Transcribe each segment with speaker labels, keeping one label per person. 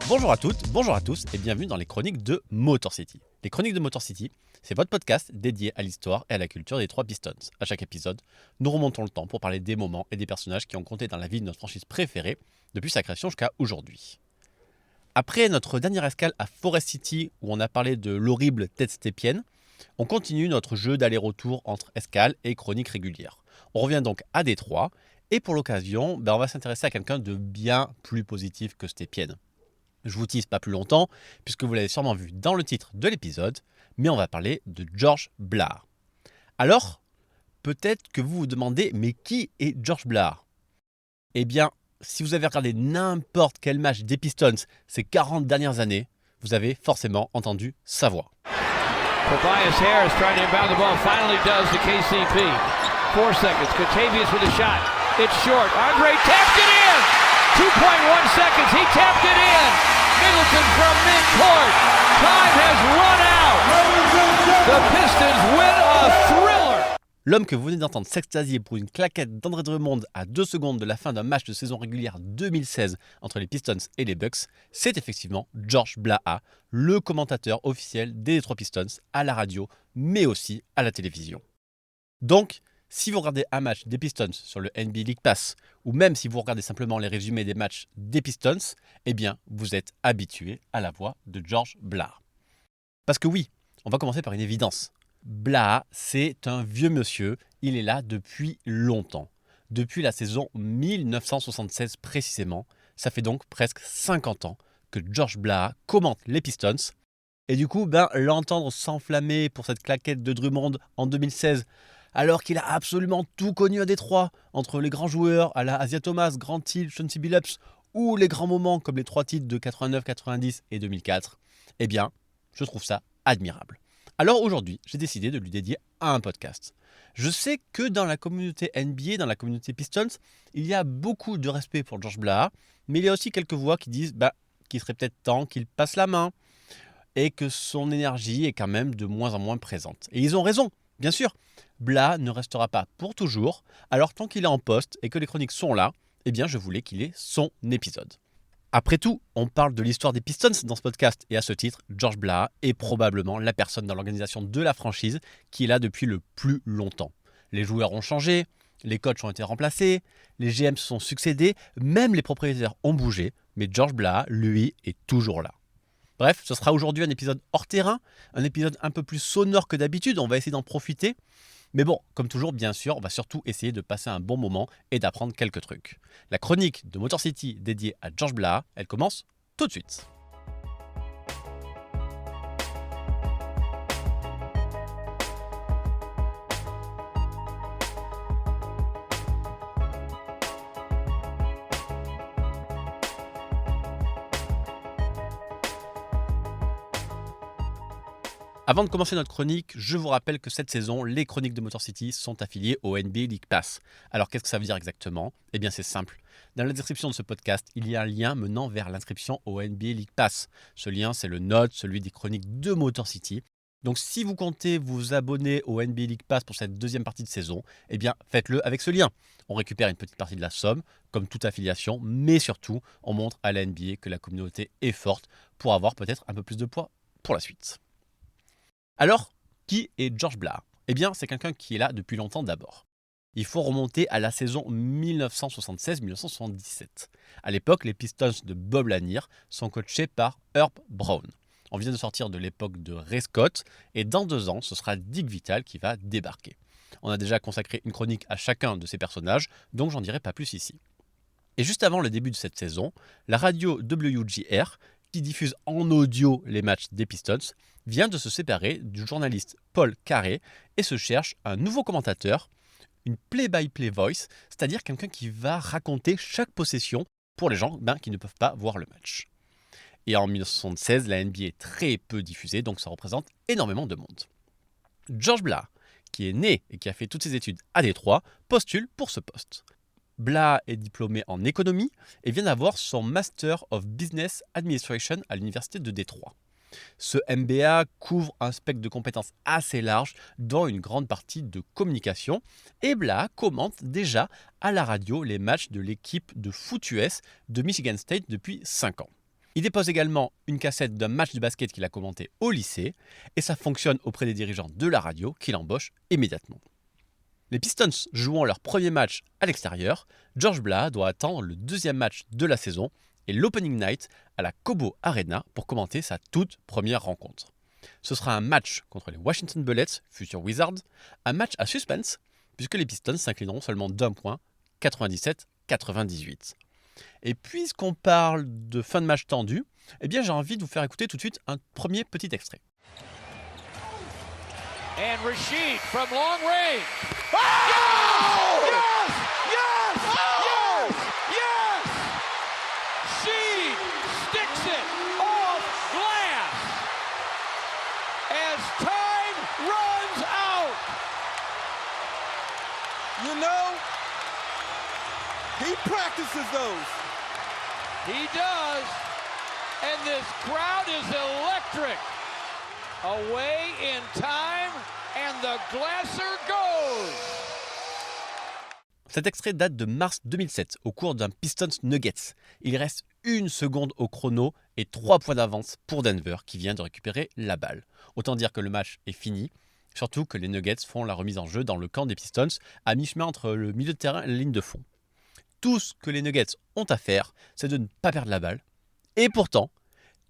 Speaker 1: Bonjour à toutes, bonjour à tous et bienvenue dans les chroniques de Motor City. Les chroniques de Motor City, c'est votre podcast dédié à l'histoire et à la culture des trois Pistons. À chaque épisode, nous remontons le temps pour parler des moments et des personnages qui ont compté dans la vie de notre franchise préférée depuis sa création jusqu'à aujourd'hui. Après notre dernière escale à Forest City où on a parlé de l'horrible tête stépienne, on continue notre jeu d'aller-retour entre escales et chroniques régulières. On revient donc à Détroit et pour l'occasion, on va s'intéresser à quelqu'un de bien plus positif que Stépien. Je vous tease pas plus longtemps, puisque vous l'avez sûrement vu dans le titre de l'épisode, mais on va parler de George Blair. Alors, peut-être que vous vous demandez, mais qui est George Blair ? Eh bien, si vous avez regardé n'importe quel match des Pistons ces 40 dernières années, vous avez forcément entendu sa voix.
Speaker 2: Tobias Harris trying to inbound the ball, finally does to KCP. 4 seconds, Kentavious with a shot. It's short, Andre tapped it in! 2.1 seconds, he tapped it in! Middleton from midcourt. Time has run out. The Pistons win a thriller.
Speaker 1: L'homme que vous venez d'entendre s'extasier pour une claquette d'André Drummond à 2 secondes de la fin d'un match de saison régulière 2016 entre les Pistons et les Bucks, c'est effectivement George Blaha, le commentateur officiel des Detroit Pistons à la radio, mais aussi à la télévision. Donc, si vous regardez un match des Pistons sur le NBA League Pass, ou même si vous regardez simplement les résumés des matchs des Pistons, eh bien, vous êtes habitué à la voix de George Blaha. Parce que oui, on va commencer par une évidence. Blaha, c'est un vieux monsieur, il est là depuis longtemps. Depuis la saison 1976 précisément, ça fait donc presque 50 ans que George Blaha commente les Pistons. Et du coup, l'entendre s'enflammer pour cette claquette de Drummond en 2016, alors qu'il a absolument tout connu à Détroit, entre les grands joueurs à la Asia Thomas, Grant Hill, Chauncey Billups, ou les grands moments comme les 3 titres de 89, 90 et 2004, eh bien, je trouve ça admirable. Alors aujourd'hui, j'ai décidé de lui dédier un podcast. Je sais que dans la communauté NBA, dans la communauté Pistons, il y a beaucoup de respect pour George Blaha, mais il y a aussi quelques voix qui disent qu'il serait peut-être temps qu'il passe la main et que son énergie est quand même de moins en moins présente. Et ils ont raison, bien sûr. Blaha ne restera pas pour toujours, alors tant qu'il est en poste et que les chroniques sont là, eh bien je voulais qu'il ait son épisode. Après tout, on parle de l'histoire des Pistons dans ce podcast et à ce titre, George Blaha est probablement la personne dans l'organisation de la franchise qui est là depuis le plus longtemps. Les joueurs ont changé, les coachs ont été remplacés, les GM se sont succédés, même les propriétaires ont bougé, mais George Blaha, lui, est toujours là. Bref, ce sera aujourd'hui un épisode hors terrain, un épisode un peu plus sonore que d'habitude, on va essayer d'en profiter. Mais bon, comme toujours, bien sûr, on va surtout essayer de passer un bon moment et d'apprendre quelques trucs. La chronique de Motor City dédiée à George Blaha, elle commence tout de suite. Avant de commencer notre chronique, je vous rappelle que cette saison, les chroniques de Motor City sont affiliées au NBA League Pass. Alors qu'est-ce que ça veut dire exactement ? Eh bien c'est simple. Dans la description de ce podcast, il y a un lien menant vers l'inscription au NBA League Pass. Ce lien, c'est le node, celui des chroniques de Motor City. Donc si vous comptez vous abonner au NBA League Pass pour cette deuxième partie de saison, eh bien faites-le avec ce lien. On récupère une petite partie de la somme, comme toute affiliation, mais surtout, on montre à la NBA que la communauté est forte pour avoir peut-être un peu plus de poids pour la suite. Alors, qui est George Blaha ? Eh bien, c'est quelqu'un qui est là depuis longtemps d'abord. Il faut remonter à la saison 1976-1977. À l'époque, les Pistons de Bob Lanier sont coachés par Herb Brown. On vient de sortir de l'époque de Ray Scott et dans 2 ans, ce sera Dick Vitale qui va débarquer. On a déjà consacré une chronique à chacun de ces personnages, donc j'en dirai pas plus ici. Et juste avant le début de cette saison, la radio WGR, qui diffuse en audio les matchs des Pistons, vient de se séparer du journaliste Paul Carey et se cherche un nouveau commentateur, une play-by-play voice, c'est-à-dire quelqu'un qui va raconter chaque possession pour les gens qui ne peuvent pas voir le match. Et en 1976, la NBA est très peu diffusée, donc ça représente énormément de monde. George Blaha, qui est né et qui a fait toutes ses études à Détroit, postule pour ce poste. Blaha est diplômé en économie et vient d'avoir son Master of Business Administration à l'Université de Détroit. Ce MBA couvre un spectre de compétences assez large, dont une grande partie de communication, et Blaha commente déjà à la radio les matchs de l'équipe de foot US de Michigan State depuis 5 ans. Il dépose également une cassette d'un match de basket qu'il a commenté au lycée et ça fonctionne auprès des dirigeants de la radio qui l'embauchent immédiatement. Les Pistons jouant leur premier match à l'extérieur, George Blaha doit attendre le deuxième match de la saison et l'opening night à la Cobo Arena pour commenter sa toute première rencontre. Ce sera un match contre les Washington Bullets, futurs Wizards, un match à suspense puisque les Pistons s'inclineront seulement d'un point, 97-98. Et puisqu'on parle de fin de match tendu, eh bien j'ai envie de vous faire écouter tout de suite un premier petit extrait.
Speaker 2: And Rasheed from long range. Oh!
Speaker 3: Yes! Yes! Yes! Yes!
Speaker 2: Sheed sticks it off glass as time runs out.
Speaker 3: You know, he practices those.
Speaker 2: He does, and this crowd is electric. Away in time, and the Glasser goes.
Speaker 1: Cet extrait date de mars 2007, au cours d'un Pistons Nuggets. Il reste 1 seconde au chrono et 3 points d'avance pour Denver qui vient de récupérer la balle. Autant dire que le match est fini, surtout que les Nuggets font la remise en jeu dans le camp des Pistons, à mi-chemin entre le milieu de terrain et la ligne de fond. Tout ce que les Nuggets ont à faire, c'est de ne pas perdre la balle. Et pourtant,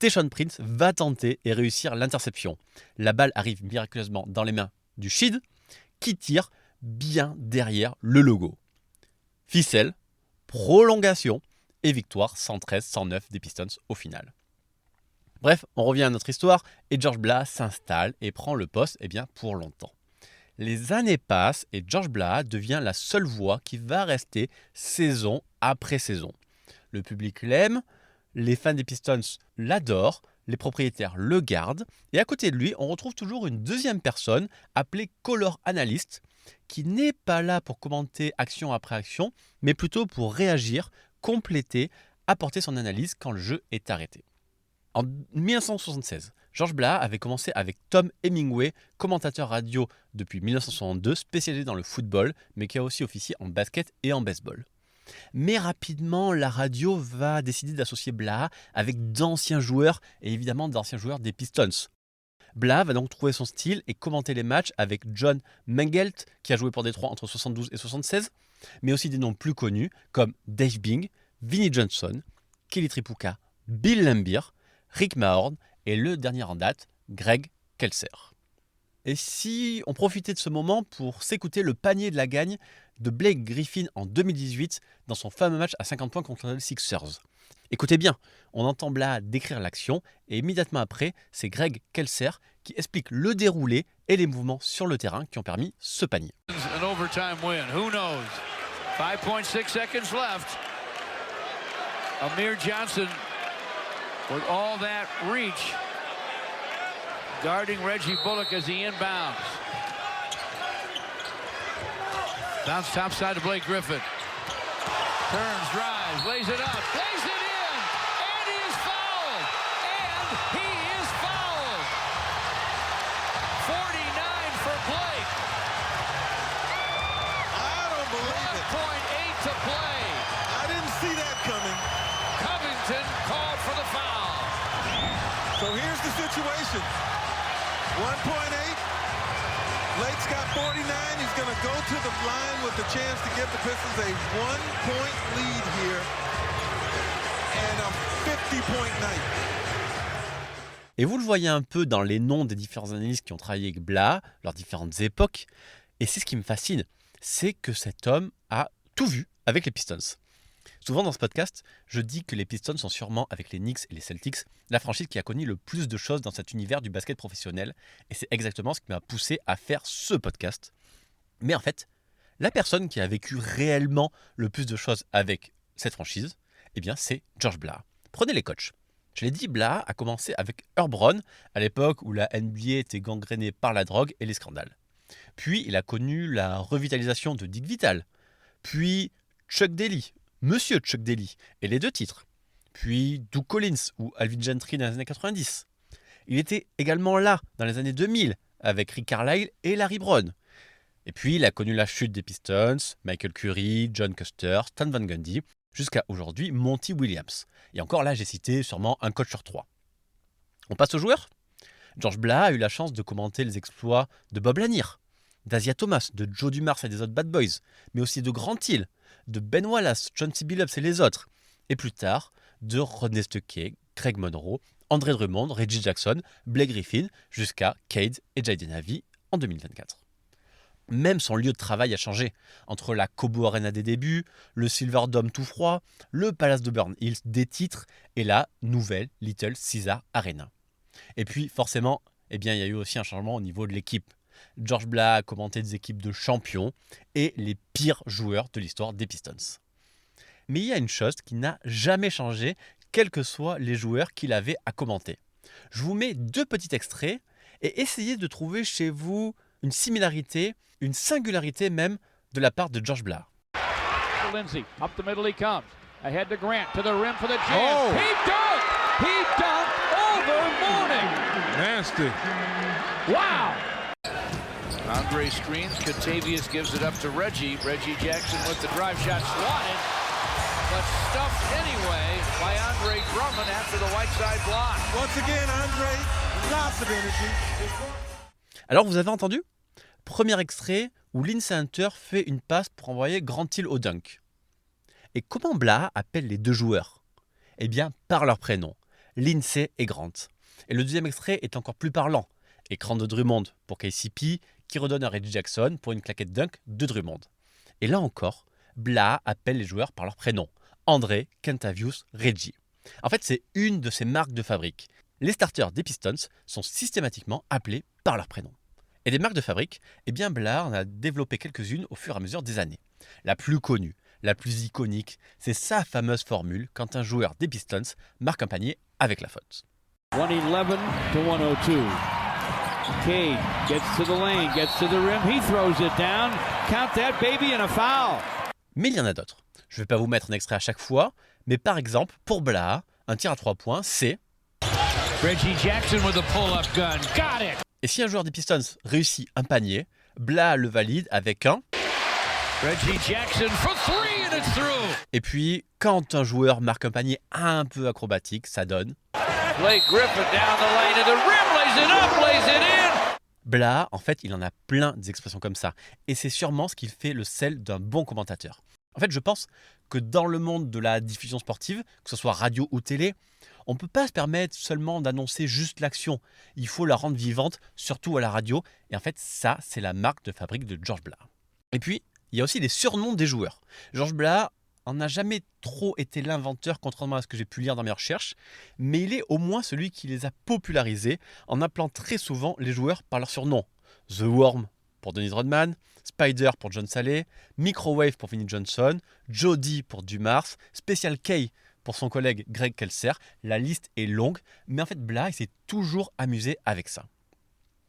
Speaker 1: Tayshaun Prince va tenter et réussir l'interception. La balle arrive miraculeusement dans les mains du Sheed, qui tire bien derrière le logo. Ficelle, prolongation et victoire 113-109 des Pistons au final. Bref, on revient à notre histoire et George Blaha s'installe et prend le poste pour longtemps. Les années passent et George Blaha devient la seule voix qui va rester saison après saison. Le public l'aime, les fans des Pistons l'adorent, les propriétaires le gardent, et à côté de lui, on retrouve toujours une deuxième personne appelée Color Analyst, qui n'est pas là pour commenter action après action, mais plutôt pour réagir, compléter, apporter son analyse quand le jeu est arrêté. En 1976, George Blaha avait commencé avec Tom Hemingway, commentateur radio depuis 1962, spécialisé dans le football, mais qui a aussi officié en basket et en baseball. Mais rapidement, la radio va décider d'associer Blaha avec d'anciens joueurs et évidemment d'anciens joueurs des Pistons. Blaha va donc trouver son style et commenter les matchs avec John Mengelt, qui a joué pour Détroit entre 72 et 76, mais aussi des noms plus connus comme Dave Bing, Vinnie Johnson, Kelly Tripucka, Bill Laimbeer, Rick Mahorn et le dernier en date, Greg Kelser. Et si on profitait de ce moment pour s'écouter le panier de la gagne de Blake Griffin en 2018 dans son fameux match à 50 points contre les Sixers. Écoutez bien, on entend Blaha décrire l'action et immédiatement après, c'est Greg Kelser qui explique le déroulé et les mouvements sur le terrain qui ont permis ce panier.
Speaker 2: An overtime win, who knows? 5.6 seconds left. Amir Johnson with all that reach, guarding Reggie Bullock as he inbounds. Bounce top side to Blake Griffin. Turns, drives, lays it up, lays it in, and he is fouled. And he is fouled. 49 for Blake.
Speaker 3: I don't believe it.
Speaker 2: 1.8 to play.
Speaker 3: I didn't see that coming.
Speaker 2: Covington called for the foul.
Speaker 3: So here's the situation. 1.8. Blake's got 49. He's going to go to the line with the chance to give the Pistons a 1-point lead here and a 50-point night.
Speaker 1: Et vous le voyez un peu dans les noms des différents analystes qui ont travaillé avec Blaha, leurs différentes époques. Et c'est ce qui me fascine, c'est que cet homme a tout vu avec les Pistons. Souvent dans ce podcast, je dis que les Pistons sont sûrement, avec les Knicks et les Celtics, la franchise qui a connu le plus de choses dans cet univers du basket professionnel. Et c'est exactement ce qui m'a poussé à faire ce podcast. Mais en fait, la personne qui a vécu réellement le plus de choses avec cette franchise, c'est George Blaha. Prenez les coachs. Je l'ai dit, Blaha a commencé avec Herb Brown, à l'époque où la NBA était gangrénée par la drogue et les scandales. Puis il a connu la revitalisation de Dick Vitale. Puis Chuck Daly, Monsieur Chuck Daly, et les 2 titres. Puis Doug Collins ou Alvin Gentry dans les années 90. Il était également là dans les années 2000 avec Rick Carlisle et Larry Brown. Et puis il a connu la chute des Pistons, Michael Curry, John Custer, Stan Van Gundy. jusqu'à aujourd'hui Monty Williams. Et encore là, j'ai cité sûrement un coach sur 3. On passe aux joueurs. George Blaha a eu la chance de commenter les exploits de Bob Lanier, d'Asiah Thomas, de Joe Dumars et des autres Bad Boys, mais aussi de Grant Hill, de Ben Wallace, Chauncey Billups et les autres, et plus tard de Rodney Stuckey, Greg Monroe, André Drummond, Reggie Jackson, Blake Griffin, jusqu'à Cade et Jaden Ivey en 2024. Même son lieu de travail a changé, entre la Cobo Arena des débuts, le Silverdome tout froid, le Palace de Burn Hills des titres et la nouvelle Little Caesar Arena. Et puis forcément, il y a eu aussi un changement au niveau de l'équipe. George Blaha a commenté des équipes de champions et les pires joueurs de l'histoire des Pistons. Mais il y a une chose qui n'a jamais changé, quels que soient les joueurs qu'il avait à commenter. Je vous mets 2 petits extraits et essayez de trouver chez vous une similarité, une singularité même de la part de George Blaha.
Speaker 2: Lindsay, up the middle he comes. Ahead to Grant, to the rim for the jam.
Speaker 3: Oh.
Speaker 2: He dunked over Mourning.
Speaker 3: Nasty.
Speaker 2: Wow.
Speaker 4: Andre screens, Kentavious gives it up to Reggie. Reggie Jackson with the drive shot swatted, but stuffed anyway by Andre Drummond after the right side block.
Speaker 3: Once again, Andre, lots of energy.
Speaker 1: Alors vous avez entendu ? Premier extrait où Lindsay Hunter fait une passe pour envoyer Grant Hill au dunk. Et comment Blaha appelle les 2 joueurs ? Eh bien par leur prénom, Lindsay et Grant. Et le deuxième extrait est encore plus parlant. Écran de Drummond pour KCP qui redonne à Reggie Jackson pour une claquette dunk de Drummond. Et là encore, Blaha appelle les joueurs par leur prénom. André, Kentavious, Reggie. En fait, c'est une de ses marques de fabrique. Les starters des Pistons sont systématiquement appelés par leur prénom. Et des marques de fabrique, Blaha en a développé quelques-unes au fur et à mesure des années. La plus connue, la plus iconique, c'est sa fameuse formule quand un joueur des Pistons marque un panier avec la faute.
Speaker 2: 111 to 102. Cade gets to the lane, gets to the rim, he throws it down. Count that baby and a foul.
Speaker 1: Mais il y en a d'autres. Je ne vais pas vous mettre un extrait à chaque fois, mais par exemple, pour Blaha, un tir à 3 points, c'est...
Speaker 2: Reggie Jackson with a pull-up gun. Got it.
Speaker 1: Et si un joueur des Pistons réussit un panier, Blaha le valide avec un...
Speaker 2: Reggie Jackson for 3 and it's through.
Speaker 1: Et puis, quand un joueur marque un panier un peu acrobatique, ça donne...
Speaker 4: Blake Griffin down the lane to the rim, lays it up, lays it in.
Speaker 1: Blaha, en fait, il en a plein d'expressions comme ça. Et c'est sûrement ce qui fait le sel d'un bon commentateur. En fait, je pense que dans le monde de la diffusion sportive, que ce soit radio ou télé, on ne peut pas se permettre seulement d'annoncer juste l'action. Il faut la rendre vivante, surtout à la radio. Et en fait, ça, c'est la marque de fabrique de George Blaha. Et puis, il y a aussi les surnoms des joueurs. George Blaha en a jamais trop été l'inventeur, contrairement à ce que j'ai pu lire dans mes recherches, mais il est au moins celui qui les a popularisés en appelant très souvent les joueurs par leur surnom. The Worm pour Dennis Rodman, Spider pour John Salley, Microwave pour Vinnie Johnson, Jody pour Dumars, Special K pour son collègue Greg Kelser. La liste est longue, mais en fait Blaha s'est toujours amusé avec ça.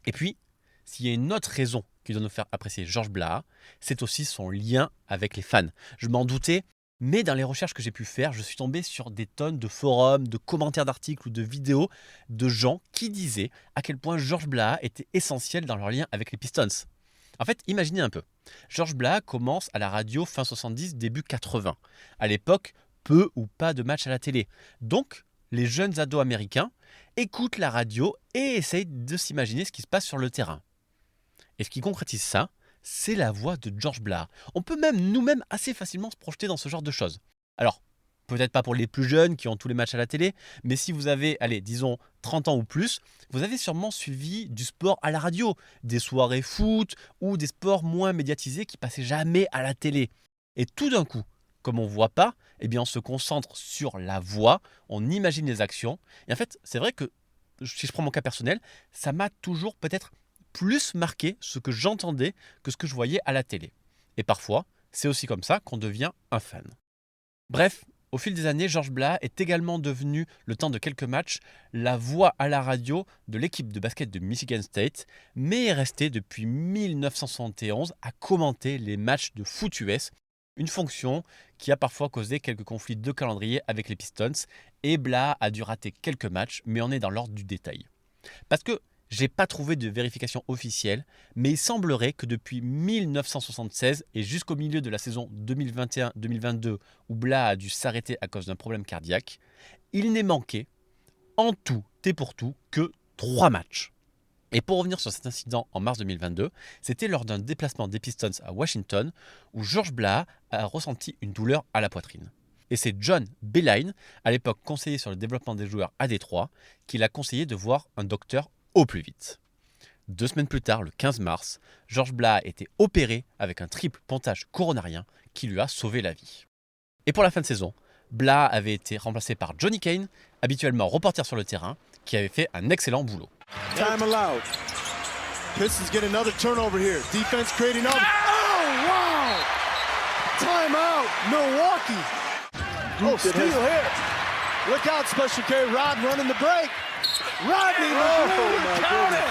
Speaker 1: Et puis, s'il y a une autre raison qui doit nous faire apprécier George Blaha, c'est aussi son lien avec les fans. Je m'en doutais, mais dans les recherches que j'ai pu faire, je suis tombé sur des tonnes de forums, de commentaires d'articles ou de vidéos de gens qui disaient à quel point George Blaha était essentiel dans leur lien avec les Pistons. En fait, imaginez un peu. George Blaha commence à la radio fin 70, début 80. À l'époque, peu ou pas de matchs à la télé. Donc, les jeunes ados américains écoutent la radio et essayent de s'imaginer ce qui se passe sur le terrain. Et ce qui concrétise ça, c'est la voix de George Blaha. On peut même nous-mêmes assez facilement se projeter dans ce genre de choses. Alors, peut-être pas pour les plus jeunes qui ont tous les matchs à la télé, mais si vous avez, disons 30 ans ou plus, vous avez sûrement suivi du sport à la radio, des soirées foot ou des sports moins médiatisés qui passaient jamais à la télé. Et tout d'un coup, comme on ne voit pas, on se concentre sur la voix, on imagine les actions. Et en fait, c'est vrai que, si je prends mon cas personnel, ça m'a toujours peut-être plus marqué ce que j'entendais que ce que je voyais à la télé. Et parfois, c'est aussi comme ça qu'on devient un fan. Bref, au fil des années, George Blaha est également devenu, le temps de quelques matchs, la voix à la radio de l'équipe de basket de Michigan State, mais est resté depuis 1971 à commenter les matchs de foot US, une fonction qui a parfois causé quelques conflits de calendrier avec les Pistons, et Blaha a dû rater quelques matchs, mais on est dans l'ordre du détail. Parce que J'ai pas trouvé de vérification officielle, mais il semblerait que depuis 1976 et jusqu'au milieu de la saison 2021-2022 où Blah a dû s'arrêter à cause d'un problème cardiaque, il n'ait manqué en tout et pour tout que 3 matchs. Et pour revenir sur cet incident en mars 2022, c'était lors d'un déplacement des Pistons à Washington où George Blah a ressenti une douleur à la poitrine. Et c'est John Beilein, à l'époque conseiller sur le développement des joueurs à Détroit, qui l'a conseillé de voir un docteur au plus vite. 2 semaines plus tard, le 15 mars, George Blah a été opéré avec un triple pontage coronarien qui lui a sauvé la vie. Et pour la fin de saison, Blah avait été remplacé par Johnny Kane, habituellement reporter sur le terrain, qui avait fait un excellent boulot.
Speaker 5: Time allowed. Pistons get another turnover here. Defense creating up. Oh, wow! Timeout, Milwaukee. Oh, steal here. Look out, special K. Rod running the break. Rodney, count it.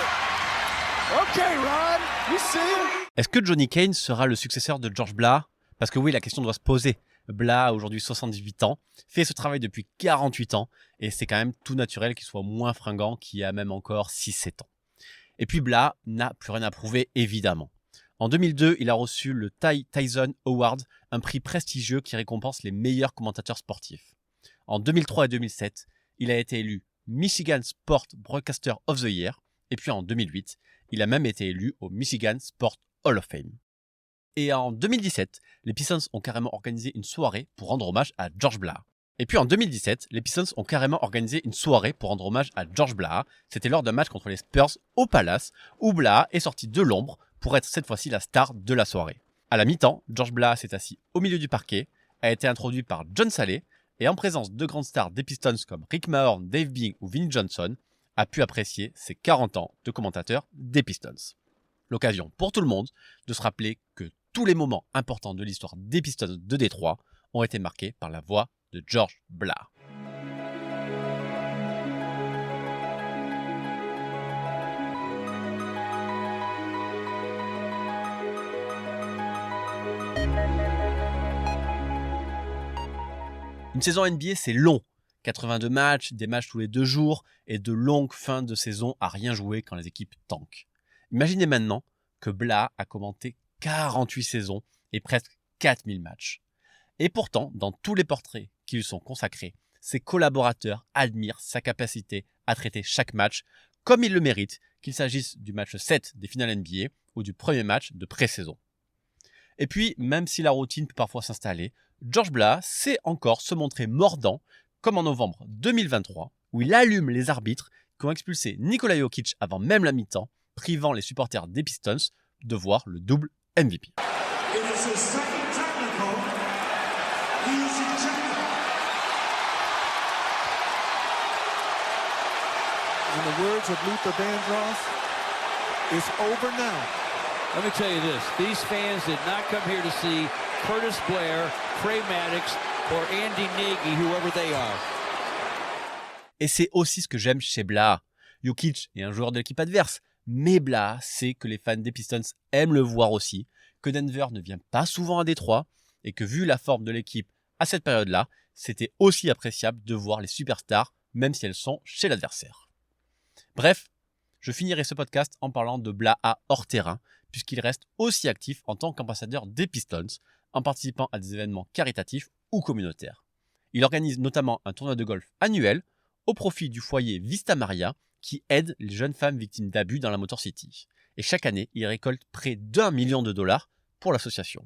Speaker 5: Okay, Rod, we see him.
Speaker 1: Est-ce que Johnny Kane sera le successeur de George Blah ? Parce que oui, la question doit se poser. Blah a aujourd'hui 78 ans, fait ce travail depuis 48 ans, et c'est quand même tout naturel qu'il soit moins fringant qu'il y a même encore 6-7 ans. Et puis Blah n'a plus rien à prouver, évidemment. En 2002, il a reçu le Ty Tyson Award, un prix prestigieux qui récompense les meilleurs commentateurs sportifs. En 2003 et 2007, il a été élu Michigan Sport Broadcaster of the Year, et puis en 2008, il a même été élu au Michigan Sport Hall of Fame. Et en 2017, les Pistons ont carrément organisé une soirée pour rendre hommage à George Blah. Et puis en 2017, les Pistons ont carrément organisé une soirée pour rendre hommage à George Blah. C'était lors d'un match contre les Spurs au Palace, où Blah est sorti de l'ombre pour être cette fois-ci la star de la soirée. À la mi-temps, George Blah s'est assis au milieu du parquet, a été introduit par John Salley, et en présence de grandes stars des Pistons comme Rick Mahorn, Dave Bing ou Vinnie Johnson, a pu apprécier ses 40 ans de commentateur des Pistons. L'occasion pour tout le monde de se rappeler que tous les moments importants de l'histoire des Pistons de Détroit ont été marqués par la voix de George Blah. Une saison NBA, c'est long. 82 matchs, des matchs tous les 2 jours et de longues fins de saison à rien jouer quand les équipes tankent. Imaginez maintenant que Blah a commenté 48 saisons et presque 4000 matchs. Et pourtant, dans tous les portraits qui lui sont consacrés, ses collaborateurs admirent sa capacité à traiter chaque match comme il le mérite, qu'il s'agisse du match 7 des finales NBA ou du premier match de pré-saison. Et puis, même si la routine peut parfois s'installer, George Blah sait encore se montrer mordant, comme en novembre 2023, où il allume les arbitres qui ont expulsé Nikola Jokic avant même la mi-temps, privant les supporters des Pistons de voir le double MVP.
Speaker 5: In the words of Luther Vandross, it's over now.
Speaker 2: Let me tell you this. These fans did not come here to see Curtis Blair, Trey Maddox, or Andy Nagy, whoever they are.
Speaker 1: Et c'est aussi ce que j'aime chez Blah. Jokic est un joueur de l'équipe adverse, mais Blah sait que les fans des Pistons aiment le voir aussi, que Denver ne vient pas souvent à Détroit, et que vu la forme de l'équipe à cette période-là, c'était aussi appréciable de voir les superstars, même si elles sont chez l'adversaire. Bref, je finirai ce podcast en parlant de Blah hors terrain, puisqu'il reste aussi actif en tant qu'ambassadeur des Pistons, en participant à des événements caritatifs ou communautaires. Il organise notamment un tournoi de golf annuel au profit du foyer Vista Maria, qui aide les jeunes femmes victimes d'abus dans la Motor City. Et chaque année, il récolte près d'$1 million pour l'association.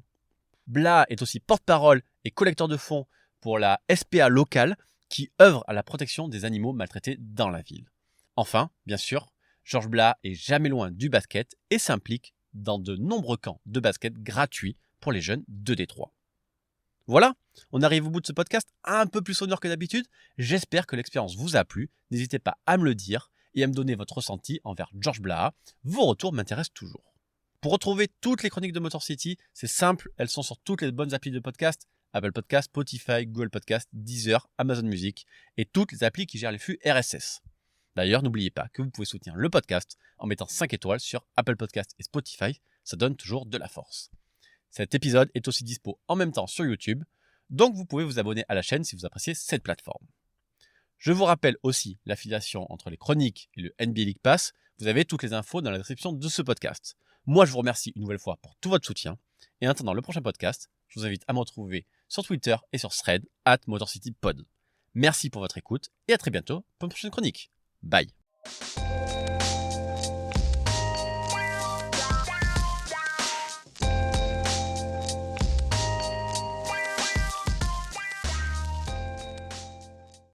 Speaker 1: Blah est aussi porte-parole et collecteur de fonds pour la SPA locale, qui œuvre à la protection des animaux maltraités dans la ville. Enfin, bien sûr, George Blah est jamais loin du basket et s'implique dans de nombreux camps de basket gratuits pour les jeunes de Détroit. Voilà, on arrive au bout de ce podcast un peu plus sonore que d'habitude. J'espère que l'expérience vous a plu. N'hésitez pas à me le dire et à me donner votre ressenti envers George Blah. Vos retours m'intéressent toujours. Pour retrouver toutes les chroniques de Motor City, c'est simple, elles sont sur toutes les bonnes applis de podcast, Apple Podcast, Spotify, Google Podcast, Deezer, Amazon Music et toutes les applis qui gèrent les flux RSS. D'ailleurs, n'oubliez pas que vous pouvez soutenir le podcast en mettant 5 étoiles sur Apple Podcast et Spotify, ça donne toujours de la force. Cet épisode est aussi dispo en même temps sur YouTube, donc vous pouvez vous abonner à la chaîne si vous appréciez cette plateforme. Je vous rappelle aussi l'affiliation entre les chroniques et le NBA League Pass. Vous avez toutes les infos dans la description de ce podcast. Moi, je vous remercie une nouvelle fois pour tout votre soutien. Et en attendant le prochain podcast, je vous invite à me retrouver sur Twitter et sur Thread @MotorCityPod. Merci pour votre écoute et à très bientôt pour une prochaine chronique. Bye.